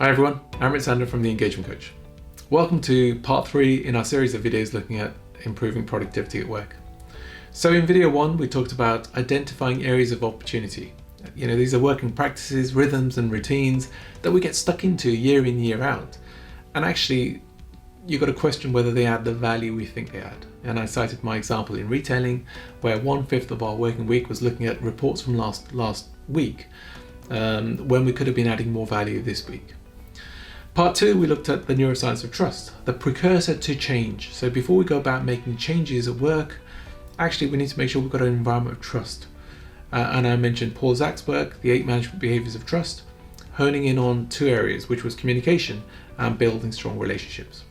Hi everyone, I'm Rich Sander from The Engagement Coach. Welcome to part 3 in our series of videos looking at improving productivity at work. So in video 1 we talked about identifying areas of opportunity. These are working practices, rhythms and routines that we get stuck into year in, year out. And actually you've got to question whether they add the value we think they add. And I cited my example in retailing where 1/5 of our working week was looking at reports from last week when we could have been adding more value this week. Part 2, we looked at the neuroscience of trust, the precursor to change. So before we go about making changes at work, actually we need to make sure we've got an environment of trust. And I mentioned Paul Zach's work, The 8 Management Behaviors of Trust, honing in on 2 areas, which was communication and building strong relationships.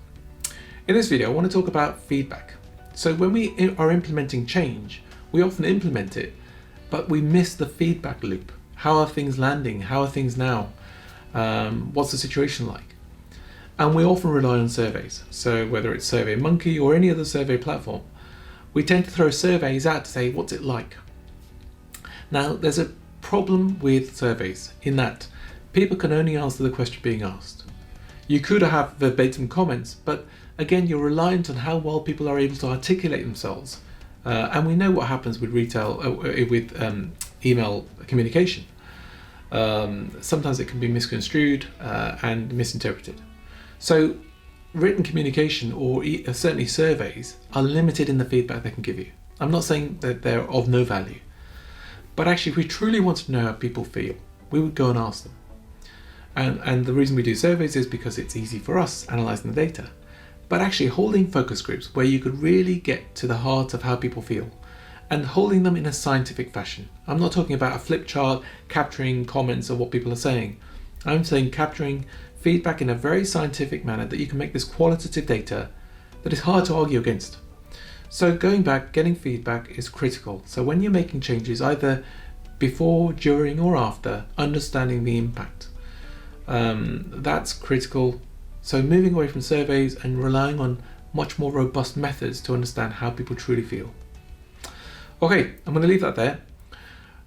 In this video, I want to talk about feedback. So when we are implementing change, we often implement it, but we miss the feedback loop. How are things landing? How are things now? What's the situation like? And we often rely on surveys. So whether it's SurveyMonkey or any other survey platform, we tend to throw surveys out to say, what's it like? Now, there's a problem with surveys in that people can only answer the question being asked. You could have verbatim comments, but again, you're reliant on how well people are able to articulate themselves. And we know what happens with email communication. Sometimes it can be misconstrued and misinterpreted. So written communication or certainly surveys are limited in the feedback they can give you. I'm not saying that they're of no value, but actually if we truly want to know how people feel, we would go and ask them. And the reason we do surveys is because it's easy for us analysing the data, but actually holding focus groups where you could really get to the heart of how people feel and holding them in a scientific fashion. I'm not talking about a flip chart capturing comments of what people are saying. I'm saying capturing feedback in a very scientific manner that you can make this qualitative data that is hard to argue against. So going back, getting feedback is critical. So when you're making changes, either before, during or after, understanding the impact. That's critical. So moving away from surveys and relying on much more robust methods to understand how people truly feel. Okay, I'm going to leave that there.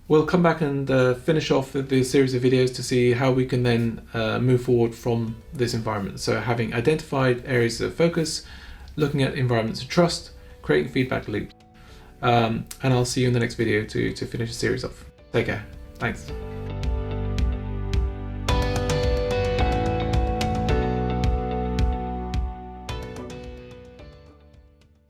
We'll come back and finish off the series of videos to see how we can then move forward from this environment. So having identified areas of focus, looking at environments of trust, creating feedback loops. And I'll see you in the next video to finish the series off. Take care. Thanks.